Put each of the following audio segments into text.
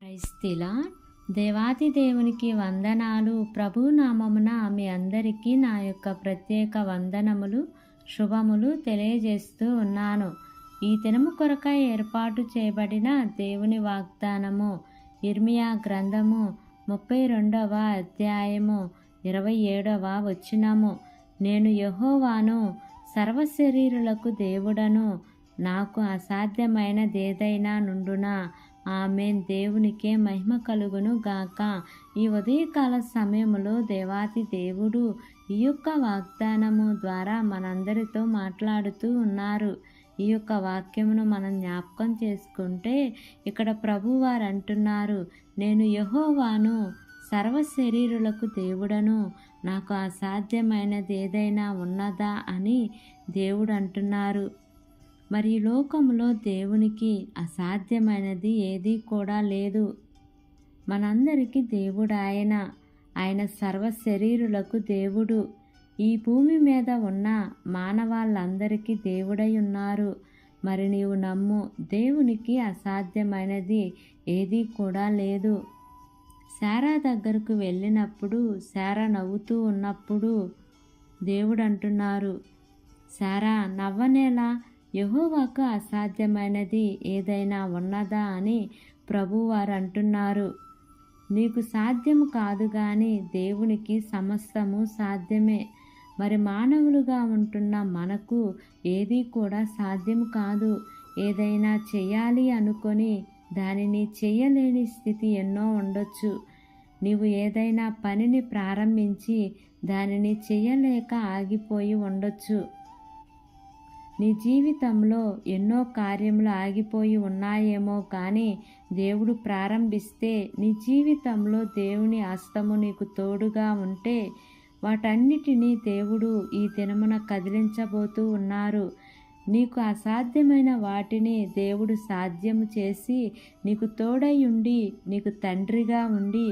క్రైస్తీల దేవాది దేవునికి వందనాలు. ప్రభు నామమున మీ అందరికీ నా యొక్క ప్రత్యేక వందనములు శుభములు తెలియజేస్తూ ఉన్నాను. ఈ దినము కొరకై ఏర్పాటు చేయబడిన దేవుని వాగ్దానము ఇర్మియా గ్రంథము 32వ అధ్యాయము 27వ వచనము. నేను యెహోవాను, సర్వశరీరులకు దేవుడను, నాకు అసాధ్యమైనదేదైనా నుండునా. ఆమేన్. దేవునికే మహిమ కలుగును గాక. ఈ ఉదయకాల సమయంలో దేవాతి దేవుడు ఈ యొక్క వాగ్దానము ద్వారా మనందరితో మాట్లాడుతూ ఉన్నారు. ఈ యొక్క వాక్యమును మనం జ్ఞాపకం చేసుకుంటే ఇక్కడ ప్రభువారు అంటున్నారు, నేను యెహోవాను, సర్వశరీరులకు దేవుడను, నాకు అసాధ్యమైనది ఏదైనా ఉన్నదా అని దేవుడు అంటున్నారు. మరి ఈ లోకంలో దేవునికి అసాధ్యమైనది ఏదీ కూడా లేదు. మనందరికీ దేవుడు ఆయన సర్వశరీరులకు దేవుడు. ఈ భూమి మీద ఉన్న మానవాళ్ళందరికీ దేవుడై ఉన్నారు. మరి నీవు నమ్ము, దేవునికి అసాధ్యమైనది ఏదీ కూడా లేదు. శారా దగ్గరకు వెళ్ళినప్పుడు శారా నవ్వుతూ ఉన్నప్పుడు దేవుడు అంటున్నారు, శారా నవ్వనేలా, యెహోవాకు అసాధ్యమైనది ఏదైనా ఉన్నదా అని ప్రభువారు అంటున్నారు. నీకు సాధ్యము కాదు కానీ దేవునికి సమస్తము సాధ్యమే. మరి మానవులుగా ఉంటున్న మనకు ఏదీ కూడా సాధ్యము కాదు. ఏదైనా చేయాలి అనుకొని దానిని చేయలేని స్థితి ఎన్నో ఉండొచ్చు. నీవు ఏదైనా పనిని ప్రారంభించి దానిని చేయలేక ఆగిపోయి ఉండొచ్చు. నీ జీవితంలో ఎన్నో కార్యములు ఆగిపోయి ఉన్నాయేమో కానీ దేవుడు ప్రారంభిస్తే నీ జీవితంలో దేవుని హస్తము నీకు తోడుగా ఉంటే వాటన్నిటినీ దేవుడు ఈ దినమున కదిలించబోతూ ఉన్నారు. నీకు అసాధ్యమైన వాటిని దేవుడు సాధ్యము చేసి నీకు తోడై ఉండి, నీకు తండ్రిగా ఉండి,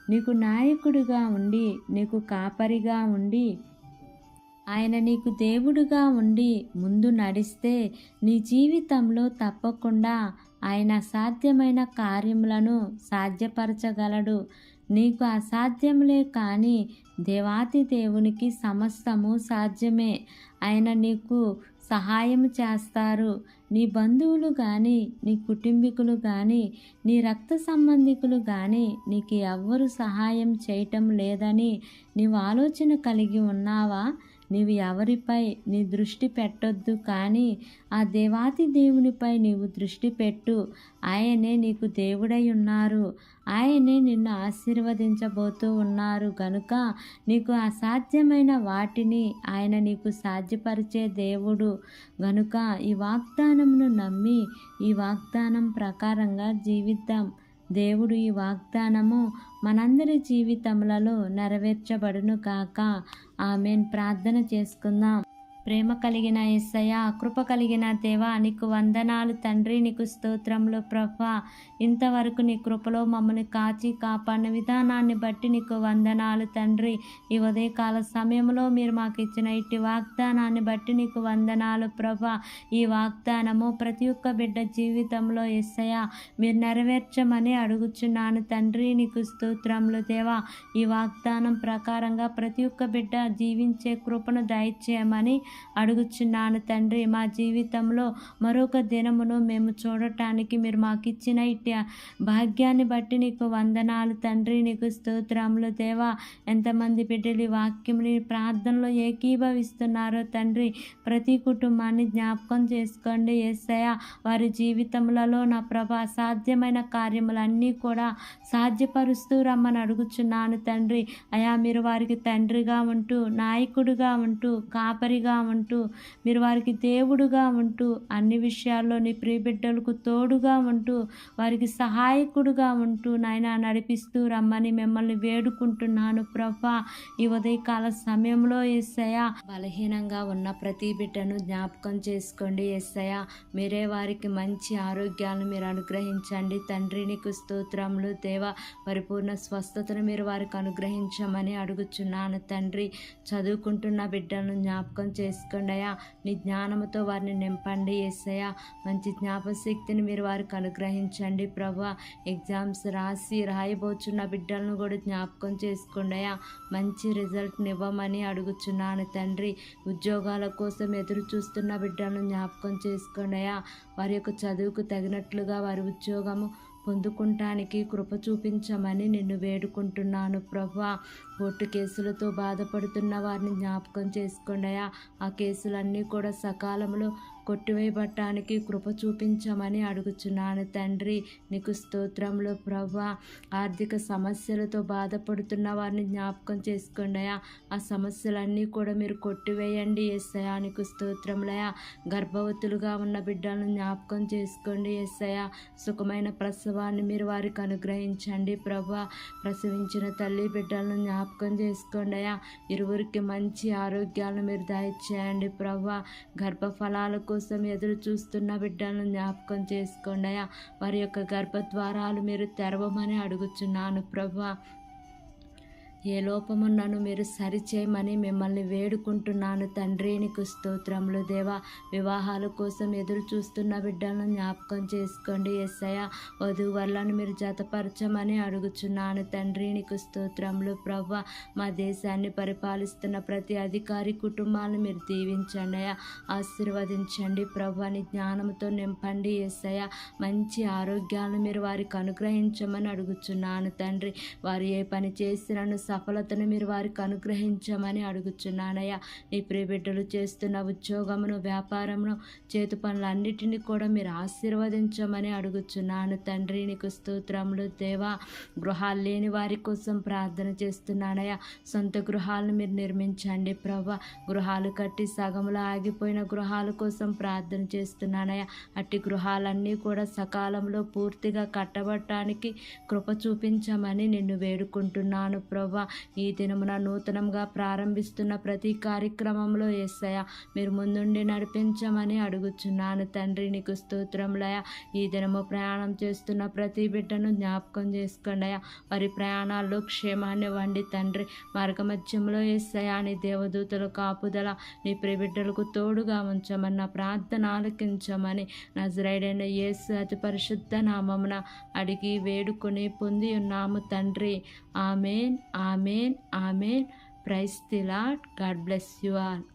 నీకు నాయకుడిగా ఉండి, నీకు కాపరిగా ఉండి, ఆయన నీకు దేవుడుగా ఉండి ముందు నడిస్తే నీ జీవితంలో తప్పకుండా ఆయన అసాధ్యమైన కార్యములను సాధ్యపరచగలడు. నీకు అసాధ్యములే కానీ దేవాతి దేవునికి సమస్తము సాధ్యమే. ఆయన నీకు సహాయం చేస్తారు. నీ బంధువులు కానీ, నీ కుటుంబీకులు కానీ, నీ రక్త సంబంధికులు కానీ నీకు ఎవ్వరు సహాయం చేయటం లేదని నీవు ఆలోచన కలిగి ఉన్నావా? నీవు ఎవరిపై నీ దృష్టి పెట్టొద్దు కానీ ఆ దేవాతి దేవునిపై నీవు దృష్టి పెట్టు. ఆయనే నీకు దేవుడై ఉన్నారు. ఆయనే నిన్ను ఆశీర్వదించబోతూ ఉన్నారు గనుక నీకు అసాధ్యమైన వాటిని ఆయన నీకు సాధ్యపరిచే దేవుడు గనుక ఈ వాగ్దానమును నమ్మి ఈ వాగ్దానం ప్రకారంగా జీవిద్దాం. దేవుడు ఈ వాగ్దానము మనందరి జీవితములలో నెరవేర్చబడును కాక. ఆమేన్. ప్రార్థన చేసుకుందాం. ప్రేమ కలిగిన యేసయ్యా, కృప కలిగిన దేవా, నీకు వందనాలు తండ్రి, నీకు స్తోత్రములు ప్రభా. ఇంతవరకు నీ కృపలో మమ్మల్ని కాచి కాపాడిన విధానాన్ని బట్టి నీకు వందనాలు తండ్రి. ఈ ఉదయకాల సమయంలో మీరు మాకు ఇచ్చిన ఇట్టి వాగ్దానాన్ని బట్టి నీకు వందనాలు ప్రభా. ఈ వాగ్దానము ప్రతి ఒక్క బిడ్డ జీవితంలో యేసయ్యా మీరు నెరవేర్చమని అడుగుచున్నాను తండ్రి. నీకు స్తోత్రములు దేవా. ఈ వాగ్దానం ప్రకారంగా ప్రతి ఒక్క బిడ్డ జీవించే కృపను దయచేయమని అడుగుచున్నాను తండ్రి. మా జీవితంలో మరొక దినమును మేము చూడటానికి మీరు మాకు ఇచ్చిన ఇట్టి భాగ్యాన్ని బట్టి నీకు వందనాలు తండ్రి. నీకు స్తోత్రములు దేవా. ఎంతమంది బిడ్డలు వాక్యముని ప్రార్థనలో ఏకీభవిస్తున్నారో తండ్రి, ప్రతి కుటుంబాన్ని జ్ఞాపకం చేసుకోండి యేసయ్య. వారి జీవితములలో నా ప్రభా అసాధ్యమైన కార్యములన్నీ కూడా సాధ్యపరుస్తూ రమ్మని అడుగుచున్నాను తండ్రి. అయా మీరు వారికి తండ్రిగా ఉంటూ, నాయకుడిగా ఉంటూ, కాపరిగా ఉంటూ, మీరు వారికి దేవుడుగా ఉంటూ, అన్ని విషయాల్లో నీ ప్రియబిడ్డలకు తోడుగా ఉంటూ, వారికి సహాయకుడుగా ఉంటూ నాయన నడిపిస్తూ రమ్మని మిమ్మల్ని వేడుకుంటున్నాను ప్రభా. ఈ ఉదయకాల సమయంలో యేసయ్య బలహీనంగా ఉన్న ప్రతి బిడ్డను జ్ఞాపకం చేసుకోండి యేసయ్య. మీరే వారికి మంచి ఆరోగ్యాలను మీరు అనుగ్రహించండి తండ్రి. నీకు స్తోత్రములు దేవా. పరిపూర్ణ స్వస్థతను మీరు వారికి అనుగ్రహించమని అడుగుచున్నాను తండ్రి. చదువుకుంటున్న బిడ్డలను జ్ఞాపకం చేసుకోండి అయ్యా. నీ జ్ఞానముతో వారిని నింపండి యేసయ్య. మంచి జ్ఞాపశక్తిని మీరు వారికి అనుగ్రహించండి ప్రభువా. ఎగ్జామ్స్ రాయబోచున్న బిడ్డలను కూడా జ్ఞాపకం చేసుకోండి అయ్యా. మంచి రిజల్ట్ని ఇవ్వమని అడుగుచున్నాను తండ్రి. ఉద్యోగాల కోసం ఎదురు చూస్తున్న బిడ్డలను జ్ఞాపకం చేసుకోండి అయ్యా. వారి యొక్క చదువుకు తగినట్లుగా వారి ఉద్యోగము పొందుకుంటానికి కృప చూపించమని నిన్ను వేడుకుంటున్నాను ప్రభువా. కోర్టు కేసులతో బాధపడుతున్న వారిని జ్ఞాపకం చేసుకోండి అయ్యా. ఆ కేసులన్నీ కూడా సకాలంలో కొట్టివేయబట్టానికి కృప చూపించమని అడుగుచున్నాను తండ్రి. నీకు స్తోత్రములు ప్రభువా. ఆర్థిక సమస్యలతో బాధపడుతున్న వారిని జ్ఞాపకం చేసుకోండి అయ్యా. ఆ సమస్యలన్నీ కూడా మీరు కొట్టివేయండి యేసయ్యా. నీకు స్తోత్రములయ్యా. గర్భవతులుగా ఉన్న బిడ్డలను జ్ఞాపకం చేసుకోండి యేసయ్యా. సుఖమైన ప్రసవాన్ని మీరు వారికి అనుగ్రహించండి ప్రభువా. ప్రసవించిన తల్లి బిడ్డలను జ్ఞాపకం చేసుకోండి అయ్యా. ఇరువురికి మంచి ఆరోగ్యాలను మీరు దయచేయండి ప్రభువా. గర్భఫలాల కోసం ఎదురు చూస్తున్న బిడ్డలను జ్ఞాపకం చేసుకోండి అయ్యా. వారి యొక్క గర్భద్వారాలు మీరు తెరవమని అడుగుచున్నాను ప్రభువా. ఏ లోపమున్నను మీరు సరిచేయమని మిమ్మల్ని వేడుకుంటున్నాను తండ్రి. నీకు స్తోత్రములు దేవా. వివాహాల కోసం ఎదురు చూస్తున్న బిడ్డలను జ్ఞాపకం చేసుకోండి యేసయ్య. వధూవరులను మీరు జతపరచమని అడుగుచున్నాను తండ్రి. నీకు స్తోత్రములు ప్రభువా. మా దేశాన్ని పరిపాలిస్తున్న ప్రతి అధికారి కుటుంబాలను మీరు దీవించండి అయ్యా. ఆశీర్వదించండి ప్రభువా. నీ జ్ఞానంతో నింపండి యేసయ్య. మంచి ఆరోగ్యాలను మీరు వారికి అనుగ్రహించమని అడుగుచున్నాను తండ్రి. వారు ఏ పని చేసినను సఫలతను మీరు వారికి అనుగ్రహించమని అడుగుచున్నానయ్యా. నీ ప్రియబిడ్డలు చేస్తున్న ఉద్యోగమును, వ్యాపారమును, చేతు పనులన్నిటినీ కూడా మీరు ఆశీర్వదించమని అడుగుచున్నాను తండ్రి. నీకు స్తోత్రములు దేవా. గృహాలు లేని వారి కోసం ప్రార్థన చేస్తున్నానయ్యా. సొంత గృహాలను మీరు నిర్మించండి ప్రభా. గృహాలు కట్టి సగములో ఆగిపోయిన గృహాల కోసం ప్రార్థన చేస్తున్నానయ్యా. అట్టి గృహాలన్నీ కూడా సకాలంలో పూర్తిగా కట్టబడటానికి కృప చూపించమని నిన్ను వేడుకుంటున్నాను ప్రభా. ఈ దినమున నూతనంగా ప్రారంభిస్తున్న ప్రతి కార్యక్రమంలో యేసయ్య మీరు ముందుండి నడిపించమని అడుగుచున్నాను తండ్రి. నీకు స్తోత్రములయ్యా. ఈ దినము ప్రయాణం చేస్తున్న ప్రతి బిడ్డను జ్ఞాపకం చేసుకోండి అయ్యా. వారి ప్రయాణాల్లో క్షేమాన్ని ఇవ్వండి తండ్రి. మార్గమధ్యంలో యేసయ్య నీ దేవదూతల కాపుదల నీ ప్రియబిడ్డలకు తోడుగా ఉంచమన్న ప్రార్థన ఆలకించమని నజరేయుడైన యేసు అతి పరిశుద్ధ నామమున అడిగి వేడుకొని పొంది ఉన్నాము తండ్రి. Amen, amen, amen. Praise the Lord. God bless you all.